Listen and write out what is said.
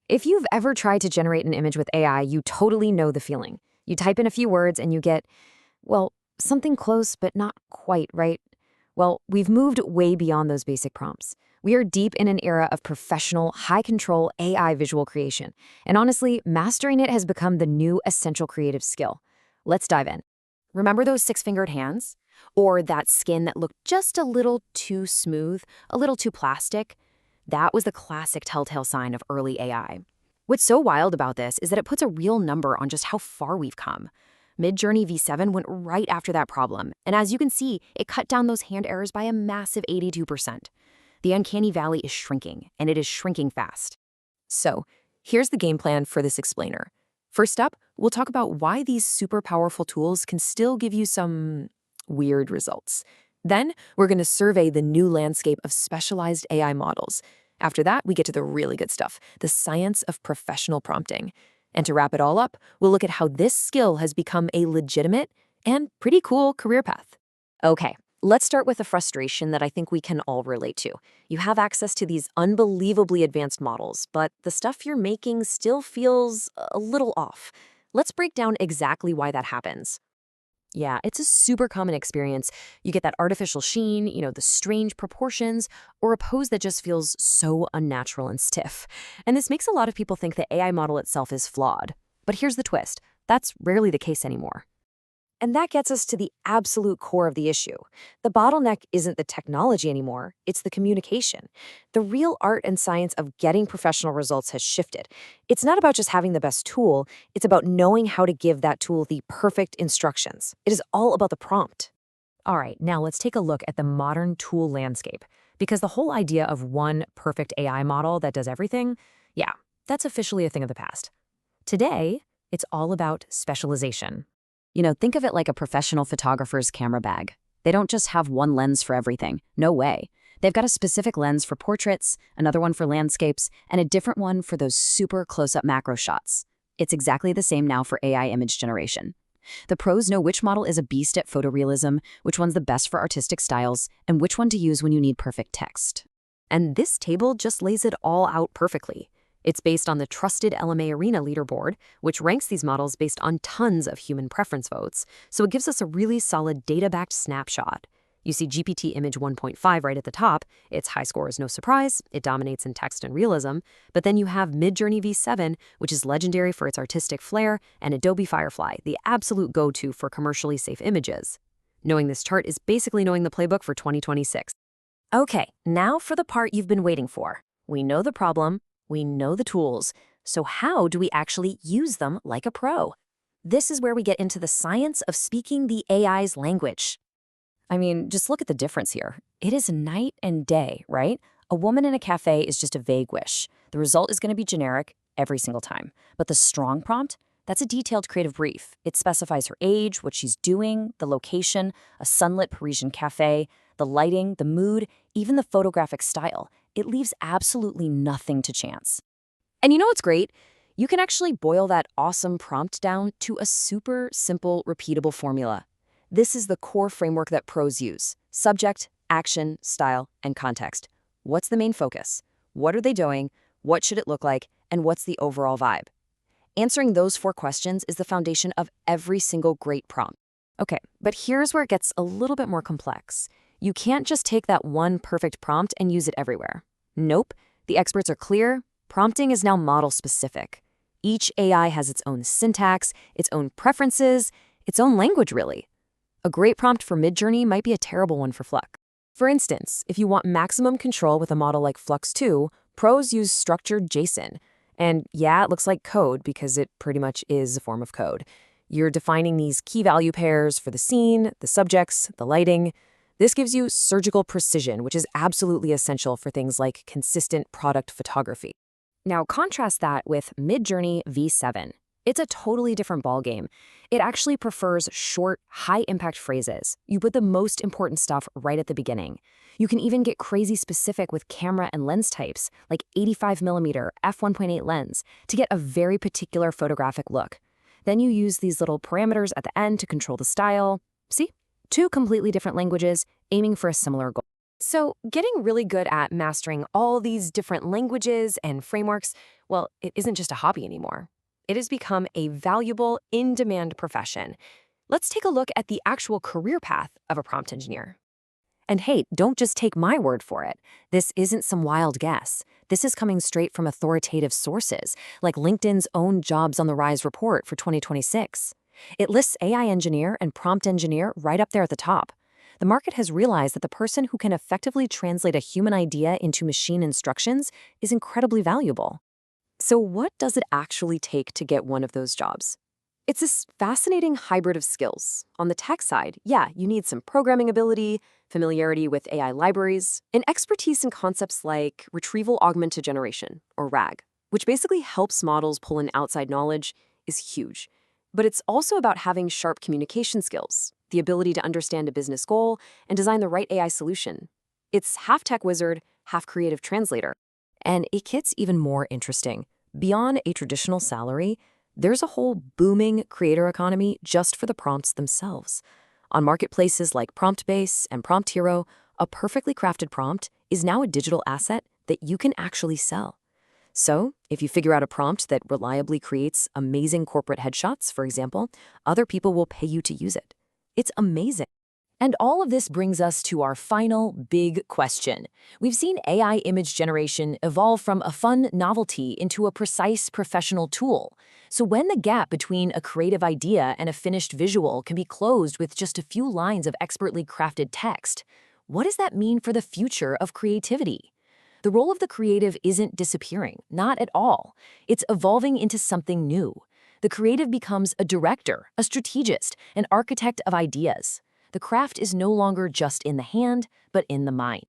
If you've ever tried to generate an image with AI, you totally know the feeling. You type in a few words and you get, well, something close but not quite right. Well, we've moved way beyond those basic prompts. We are deep in an era of professional, high-control AI visual creation. And honestly, mastering it has become the new essential creative skill. Let's dive in. Remember those six-fingered hands? Or that skin that looked just a little too smooth, a little too plastic? That was the classic telltale sign of early AI. What's so wild about this is that it puts a real number on just how far we've come. Midjourney V7 went right after that problem, and as you can see, it cut down those hand errors by a massive 82%. The uncanny valley is shrinking, and it is shrinking fast. So, here's the game plan for this explainer. First up, we'll talk about why these super powerful tools can still give you some weird results. Then, we're going to survey the new landscape of specialized AI models. After that, we get to the really good stuff, the science of professional prompting. And to wrap it all up, we'll look at how this skill has become a legitimate and pretty cool career path. Okay, let's start with a frustration that I think we can all relate to. You have access to these unbelievably advanced models, but the stuff you're making still feels a little off. Let's break down exactly why that happens. Yeah, it's a super common experience. You get that artificial sheen, the strange proportions, or a pose that just feels so unnatural and stiff. And this makes a lot of people think the AI model itself is flawed. But here's the twist. That's rarely the case anymore. And that gets us to the absolute core of the issue. The bottleneck isn't the technology anymore, it's the communication. The real art and science of getting professional results has shifted. It's not about just having the best tool, it's about knowing how to give that tool the perfect instructions. It is all about the prompt. All right, now let's take a look at the modern tool landscape. Because the whole idea of one perfect AI model that does everything, yeah, that's officially a thing of the past. Today, it's all about specialization. Think of it like a professional photographer's camera bag. They don't just have one lens for everything. No way. They've got a specific lens for portraits, another one for landscapes, and a different one for those super close-up macro shots. It's exactly the same now for AI image generation. The pros know which model is a beast at photorealism, which one's the best for artistic styles, and which one to use when you need perfect text. And this table just lays it all out perfectly. It's based on the trusted LMA Arena leaderboard, which ranks these models based on tons of human preference votes, so it gives us a really solid data-backed snapshot. You see GPT Image 1.5 right at the top. Its high score is no surprise. It dominates in text and realism. But then you have Midjourney V7, which is legendary for its artistic flair, and Adobe Firefly, the absolute go-to for commercially safe images. Knowing this chart is basically knowing the playbook for 2026. Okay, now for the part you've been waiting for. We know the problem. We know the tools, so how do we actually use them like a pro? This is where we get into the science of speaking the AI's language. I mean, just look at the difference here. It is night and day, right? A woman in a cafe is just a vague wish. The result is going to be generic every single time. But the strong prompt, that's a detailed creative brief. It specifies her age, what she's doing, the location, a sunlit Parisian cafe, the lighting, the mood, even the photographic style. It leaves absolutely nothing to chance. And you know what's great? You can actually boil that awesome prompt down to a super simple, repeatable formula. This is the core framework that pros use: subject, action, style, and context. What's the main focus? What are they doing? What should it look like? And what's the overall vibe? Answering those 4 questions is the foundation of every single great prompt. Okay, but here's where it gets a little bit more complex. You can't just take that one perfect prompt and use it everywhere. Nope, the experts are clear. Prompting is now model-specific. Each AI has its own syntax, its own preferences, its own language, really. A great prompt for Midjourney might be a terrible one for Flux. For instance, if you want maximum control with a model like Flux 2, pros use structured JSON. And yeah, it looks like code because it pretty much is a form of code. You're defining these key value pairs for the scene, the subjects, the lighting. This gives you surgical precision, which is absolutely essential for things like consistent product photography. Now contrast that with Midjourney V7. It's a totally different ballgame. It actually prefers short, high-impact phrases. You put the most important stuff right at the beginning. You can even get crazy specific with camera and lens types, like 85mm f1.8 lens, to get a very particular photographic look. Then you use these little parameters at the end to control the style. See? 2 completely different languages aiming for a similar goal. So, getting really good at mastering all these different languages and frameworks, well, it isn't just a hobby anymore. It has become a valuable, in demand profession. Let's take a look at the actual career path of a prompt engineer. And hey, don't just take my word for it. This isn't some wild guess. This is coming straight from authoritative sources, like LinkedIn's own Jobs on the Rise report for 2026. It lists AI engineer and prompt engineer right up there at the top. The market has realized that the person who can effectively translate a human idea into machine instructions is incredibly valuable. So, what does it actually take to get one of those jobs? It's this fascinating hybrid of skills. On the tech side, yeah, you need some programming ability, familiarity with AI libraries, and expertise in concepts like retrieval augmented generation, or RAG, which basically helps models pull in outside knowledge, is huge. But it's also about having sharp communication skills, the ability to understand a business goal, and design the right AI solution. It's half tech wizard, half creative translator. And it gets even more interesting. Beyond a traditional salary, there's a whole booming creator economy just for the prompts themselves. On marketplaces like PromptBase and Prompt Hero, a perfectly crafted prompt is now a digital asset that you can actually sell. So, if you figure out a prompt that reliably creates amazing corporate headshots, for example, other people will pay you to use it. It's amazing. And all of this brings us to our final big question. We've seen AI image generation evolve from a fun novelty into a precise professional tool. So when the gap between a creative idea and a finished visual can be closed with just a few lines of expertly crafted text, what does that mean for the future of creativity? The role of the creative isn't disappearing, not at all. It's evolving into something new. The creative becomes a director, a strategist, an architect of ideas. The craft is no longer just in the hand, but in the mind.